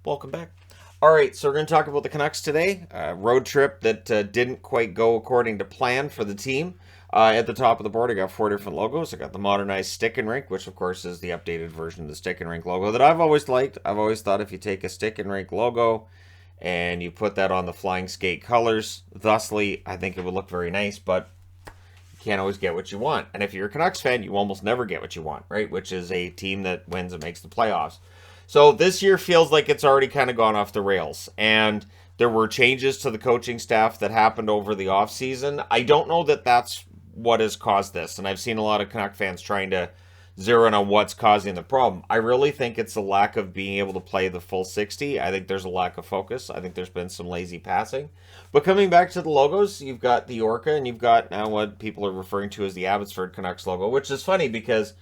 Welcome back. All right, so we're going to talk about the Canucks today. Road trip that didn't quite go according to plan for the team. At the top of the board, I got 4 different logos. I got the modernized stick and rink, which of course is the updated version of the stick and rink logo that I've always liked. I've always thought if you take a stick and rink logo and you put that on the flying skate colors, thusly, I think it would look very nice, but you can't always get what you want. And if you're a Canucks fan, you almost never get what you want, right? Which is a team that wins and makes the playoffs. So this year feels like it's already kind of gone off the rails. And there were changes to the coaching staff that happened over the offseason. I don't know that that's what has caused this. And I've seen a lot of Canuck fans trying to zero in on what's causing the problem. I really think it's the lack of being able to play the full 60. I think there's a lack of focus. I think there's been some lazy passing. But coming back to the logos, you've got the Orca and you've got now what people are referring to as the Abbotsford Canucks logo, which is funny because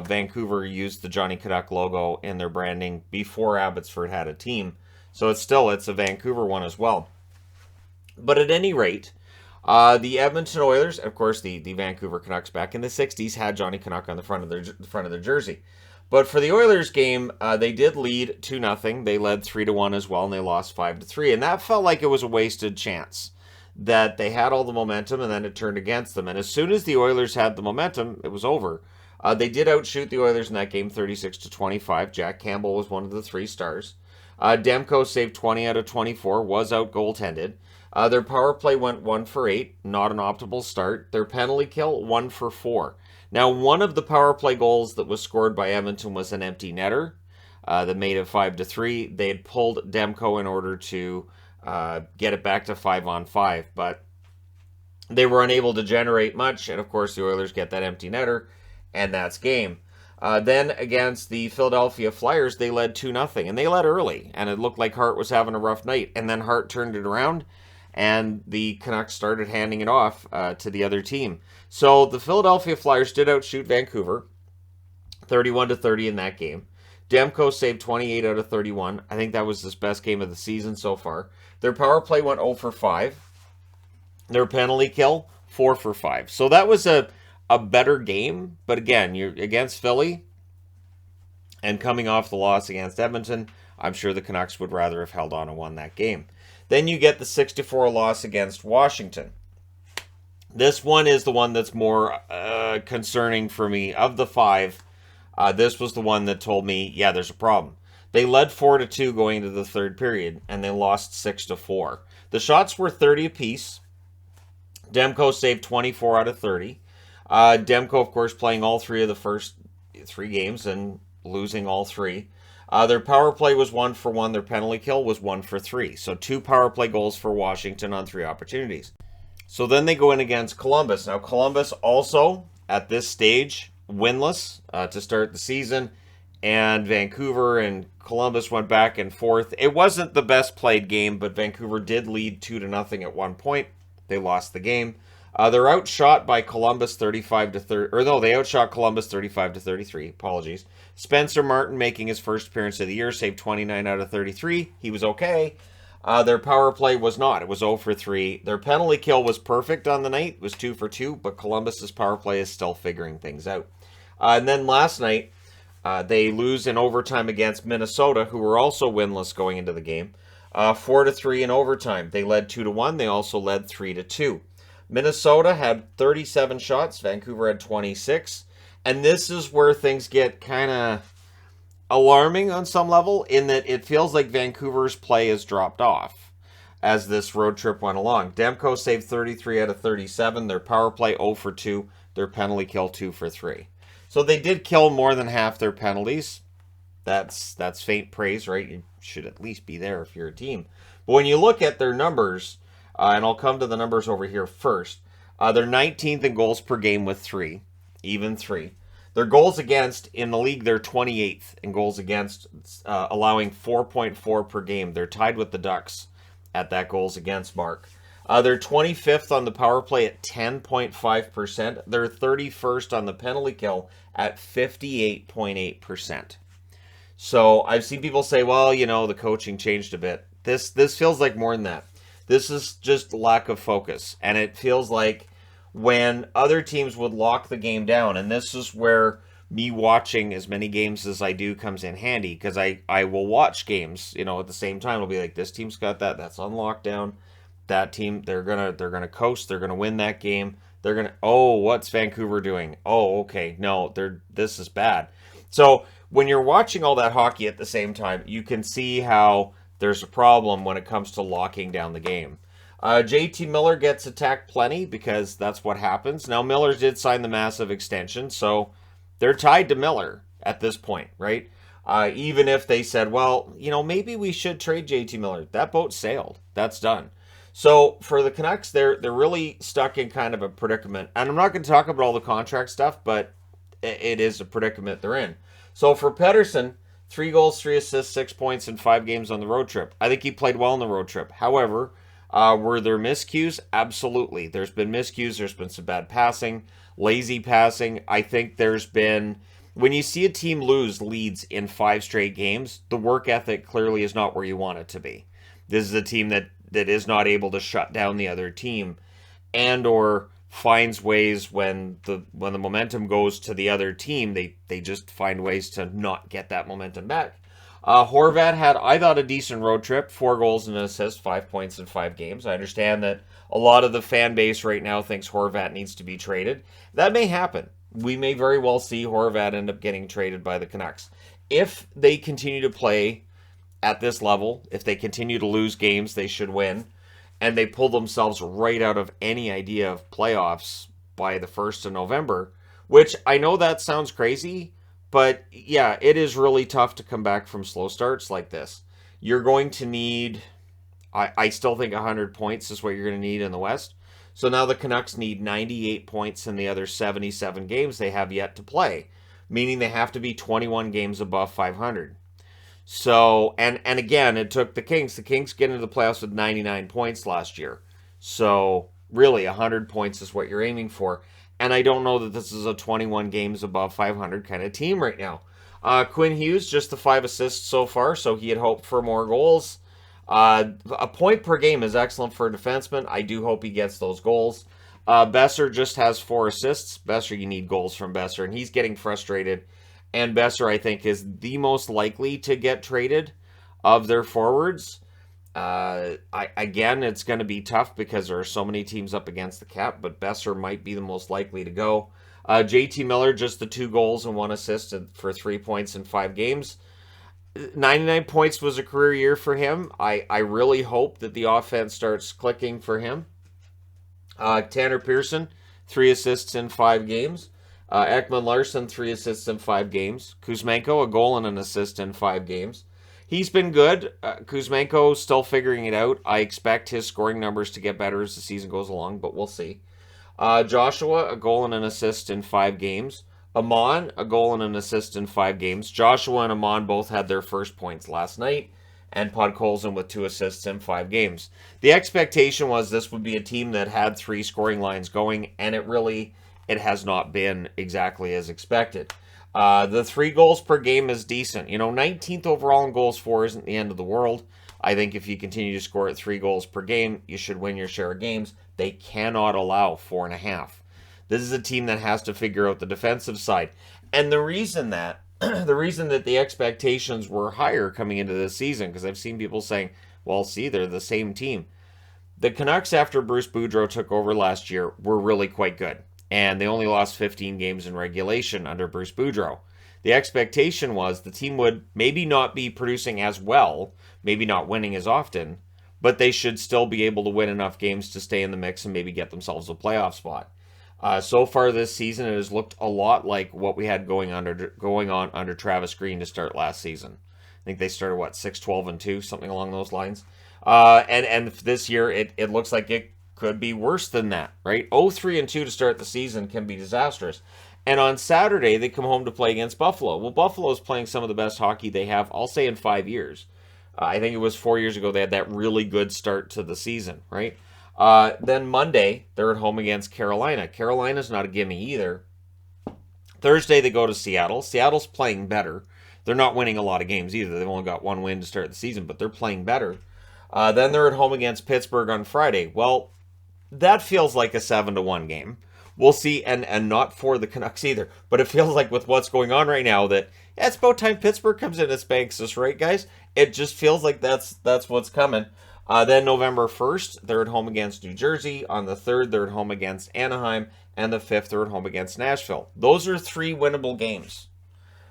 Vancouver used the Johnny Canuck logo in their branding before Abbotsford had a team. So it's a Vancouver one as well. But at any rate, the Edmonton Oilers, of course, the Vancouver Canucks back in the 60s had Johnny Canuck on the front of their jersey. But for the Oilers game, they did lead 2-0. They led 3-1 as well, and they lost 5-3. And that felt like it was a wasted chance. That they had all the momentum, and then it turned against them. And as soon as the Oilers had the momentum, it was over. They did outshoot the Oilers in that game 36-25. Jack Campbell was one of the 3 stars. Demko saved 20 out of 24, was out goaltended. Their power play went 1 for 8, not an optimal start. Their penalty kill, 1 for 4. Now, one of the power play goals that was scored by Edmonton was an empty netter that made it 5-3. They had pulled Demko in order to get it back to 5-on-5, but they were unable to generate much, and of course the Oilers get that empty netter, and that's game. Then against the Philadelphia Flyers, they led 2-0, and they led early, and it looked like Hart was having a rough night, and then Hart turned it around, and the Canucks started handing it off to the other team. So the Philadelphia Flyers did outshoot Vancouver, 31-30 in that game. Demko saved 28 out of 31. I think that was his best game of the season so far. Their power play went 0 for 5. Their penalty kill, 4 for 5. So that was a better game, but again, you're against Philly, and coming off the loss against Edmonton, I'm sure the Canucks would rather have held on and won that game. Then you get the 6-4 loss against Washington. This one is the one that's more concerning for me. Of the 5, this was the one that told me, yeah, there's a problem. They led 4-2 going into the third period, and they lost 6-4. The shots were 30 apiece. Demko saved 24 out of 30. Demko, of course, playing all 3 of the first 3 games and losing all 3. Their power play was 1 for 1. Their penalty kill was 1 for 3. So 2 power play goals for Washington on 3 opportunities. So then they go in against Columbus. Now, Columbus also, at this stage, winless to start the season. And Vancouver and Columbus went back and forth. It wasn't the best played game, but Vancouver did lead 2-0 at one point. They lost the game. They're outshot by Columbus 35-30, or no, they outshot Columbus 35-33. Apologies. Spencer Martin making his first appearance of the year, saved 29 out of 33. He was okay. Their power play was not. It was 0 for 3. Their penalty kill was perfect on the night. It was 2 for 2, but Columbus's power play is still figuring things out. And then last night, they lose in overtime against Minnesota, who were also winless going into the game. 4-3 in overtime. They led 2-1. They also led 3-2. Minnesota had 37 shots. Vancouver had 26. And this is where things get kind of alarming on some level, in that it feels like Vancouver's play has dropped off as this road trip went along. Demko saved 33 out of 37. Their power play 0 for 2. Their penalty kill 2 for 3. So they did kill more than half their penalties. That's faint praise, right? You should at least be there if you're a team. But when you look at their numbers, and I'll come to the numbers over here first, they're 19th in goals per game with 3, even 3. Their goals against, in the league, they're 28th in goals against, allowing 4.4 per game. They're tied with the Ducks at that goals against mark. They're 25th on the power play at 10.5%. They're 31st on the penalty kill at 58.8%. So I've seen people say, well, the coaching changed a bit. This feels like more than that. This is just lack of focus. And it feels like when other teams would lock the game down, and this is where me watching as many games as I do comes in handy, because I will watch games, at the same time. It'll be like, this team's got that's on lockdown. That team, they're gonna coast, they're gonna win that game. Oh, what's Vancouver doing? Oh, okay, no, this is bad. So when you're watching all that hockey at the same time, you can see how there's a problem when it comes to locking down the game. JT Miller gets attacked plenty because that's what happens. Now, Miller did sign the massive extension, so they're tied to Miller at this point, right? Even if they said, well, maybe we should trade JT Miller. That boat sailed. That's done. So for the Canucks, they're really stuck in kind of a predicament. And I'm not going to talk about all the contract stuff, but it is a predicament they're in. So for Pettersson, 3 goals, 3 assists, 6 points in 5 games on the road trip. I think he played well on the road trip. However, were there miscues? Absolutely. There's been miscues. There's been some bad passing, lazy passing. I think there's been... When you see a team lose leads in 5 straight games, the work ethic clearly is not where you want it to be. This is a team that is not able to shut down the other team, and or finds ways when the momentum goes to the other team, they just find ways to not get that momentum back. Horvat had, I thought, a decent road trip, 4 goals and an assist, 5 points in 5 games. I understand that a lot of the fan base right now thinks Horvat needs to be traded. That may happen. We may very well see Horvat end up getting traded by the Canucks. If they continue to play at this level, if they continue to lose games they should win, and they pull themselves right out of any idea of playoffs by the 1st of November, which I know that sounds crazy, but yeah, it is really tough to come back from slow starts like this. You're going to need, I still think 100 points is what you're going to need in the West. So now the Canucks need 98 points in the other 77 games they have yet to play, meaning they have to be 21 games above 500. So, and again, it took the Kings. The Kings get into the playoffs with 99 points last year. So, really, 100 points is what you're aiming for. And I don't know that this is a 21 games above 500 kind of team right now. Quinn Hughes, just the 5 assists so far, so he had hoped for more goals. A point per game is excellent for a defenseman. I do hope he gets those goals. Besser just has 4 assists. Besser, you need goals from Besser, and he's getting frustrated. And Besser, I think, is the most likely to get traded of their forwards. Again, it's going to be tough because there are so many teams up against the cap, but Besser might be the most likely to go. JT Miller, just the 2 goals and 1 assist for 3 points in 5 games. 99 points was a career year for him. I really hope that the offense starts clicking for him. Tanner Pearson, 3 assists in 5 games. Ekman Larsson, 3 assists in 5 games. Kuzmenko, a goal and an assist in 5 games. He's been good. Kuzmenko still figuring it out. I expect his scoring numbers to get better as the season goes along, but we'll see. Joshua, a goal and an assist in 5 games. Amon, a goal and an assist in 5 games. Joshua and Amon both had their first points last night, and Podkolzin with 2 assists in 5 games. The expectation was this would be a team that had 3 scoring lines going, and it has not been exactly as expected. The 3 goals per game is decent. 19th overall in goals for isn't the end of the world. I think if you continue to score at 3 goals per game, you should win your share of games. They cannot allow 4.5. This is a team that has to figure out the defensive side. And the reason that the expectations were higher coming into this season, because I've seen people saying, well, see, they're the same team. The Canucks, after Bruce Boudreau took over last year, were really quite good. And they only lost 15 games in regulation under Bruce Boudreau. The expectation was the team would maybe not be producing as well, maybe not winning as often, but they should still be able to win enough games to stay in the mix and maybe get themselves a playoff spot. So far this season, it has looked a lot like what we had going on under Travis Green to start last season. I think they started, 6-12-2, something along those lines. And this year, it looks like it could be worse than that, right? 0-3-2 to start the season can be disastrous. And on Saturday, they come home to play against Buffalo. Well, Buffalo's playing some of the best hockey they have, I'll say, in 5 years. I think it was 4 years ago they had that really good start to the season, right? Then Monday, they're at home against Carolina. Carolina's not a gimme either. Thursday, they go to Seattle. Seattle's playing better. They're not winning a lot of games either. They've only got 1 win to start the season, but they're playing better. Then they're at home against Pittsburgh on Friday. Well, that feels like a 7-1 game. we'll see, and not for the Canucks either. But it feels like with what's going on right now that yeah, it's about time Pittsburgh comes in and spanks us, right, guys? It just feels like that's what's coming. Then November 1st, they're at home against New Jersey. On the 3rd, they're at home against Anaheim. And the 5th, they're at home against Nashville. Those are 3 winnable games.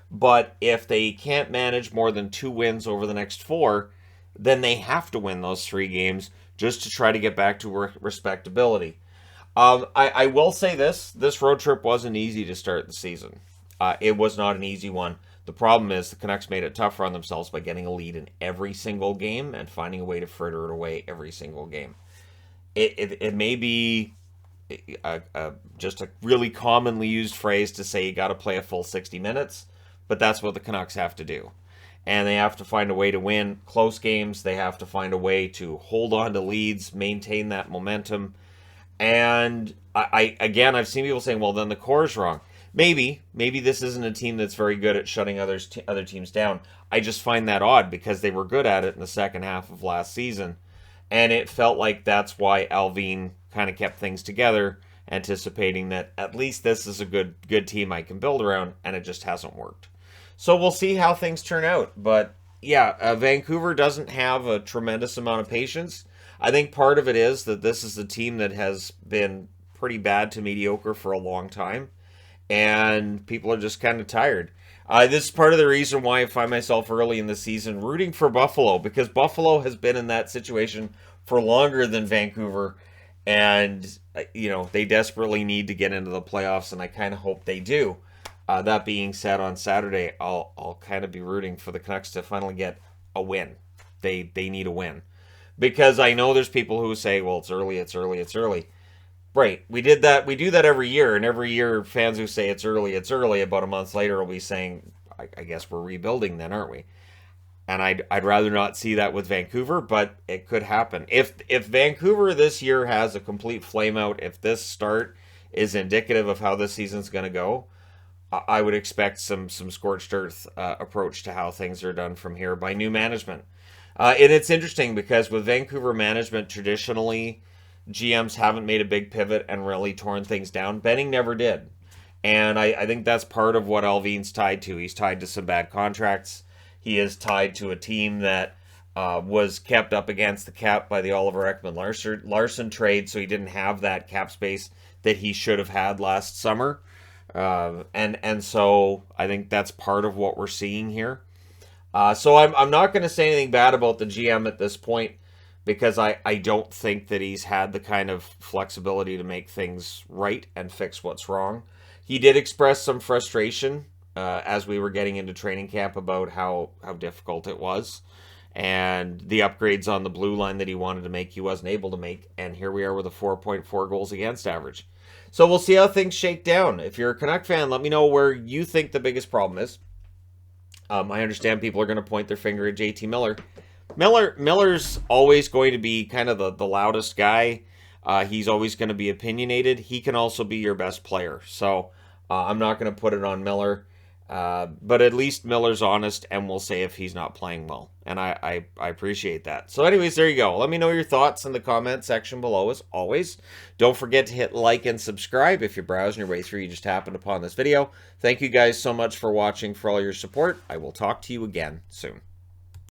But if they can't manage more than 2 wins over the next 4, then they have to win those 3 games just to try to get back to respectability. I will say this road trip wasn't easy to start the season. It was not an easy one. The problem is the Canucks made it tougher on themselves by getting a lead in every single game and finding a way to fritter it away every single game. It may be just a really commonly used phrase to say you got to play a full 60 minutes, but that's what the Canucks have to do. And they have to find a way to win close games. They have to find a way to hold on to leads, maintain that momentum. And I've seen people saying, well, then the core is wrong. Maybe this isn't a team that's very good at shutting other teams down. I just find that odd because they were good at it in the second half of last season. And it felt like that's why Alvin kind of kept things together, anticipating that at least this is a good team I can build around, and it just hasn't worked. So we'll see how things turn out. But yeah, Vancouver doesn't have a tremendous amount of patience. I think part of it is that this is a team that has been pretty bad to mediocre for a long time, and people are just kind of tired. This is part of the reason why I find myself early in the season rooting for Buffalo, because Buffalo has been in that situation for longer than Vancouver, and they desperately need to get into the playoffs, and I kind of hope they do. That being said, on Saturday, I'll kind of be rooting for the Canucks to finally get a win. They need a win. Because I know there's people who say, well, it's early. Right. We do that every year, and every year fans who say it's early, about a month later will be saying, I guess we're rebuilding then, aren't we? And I'd rather not see that with Vancouver, but it could happen. If Vancouver this year has a complete flame out, if this start is indicative of how this season's going to go, I would expect some scorched earth approach to how things are done from here by new management. And it's interesting because with Vancouver management, traditionally, GMs haven't made a big pivot and really torn things down. Benning never did. And I think that's part of what Alvin's tied to. He's tied to some bad contracts. He is tied to a team that was kept up against the cap by the Oliver Ekman-Larsson trade, so he didn't have that cap space that he should have had last summer. And so I think that's part of what we're seeing here. So I'm not going to say anything bad about the GM at this point because I don't think that he's had the kind of flexibility to make things right and fix what's wrong. He did express some frustration as we were getting into training camp about how difficult it was. And the upgrades on the blue line that he wanted to make, he wasn't able to make. And here we are with a 4.4 goals against average. So we'll see how things shake down. If you're a Canuck fan, let me know where you think the biggest problem is. I understand people are going to point their finger at JT Miller. Miller's always going to be kind of the loudest guy. He's always going to be opinionated. He can also be your best player. So I'm not going to put it on Miller. But at least Miller's honest and will say if he's not playing well. And I appreciate that. So anyways, there you go. Let me know your thoughts in the comment section below as always. Don't forget to hit like and subscribe if you're browsing your way through. You just happened upon this video. Thank you guys so much for watching, for all your support. I will talk to you again soon.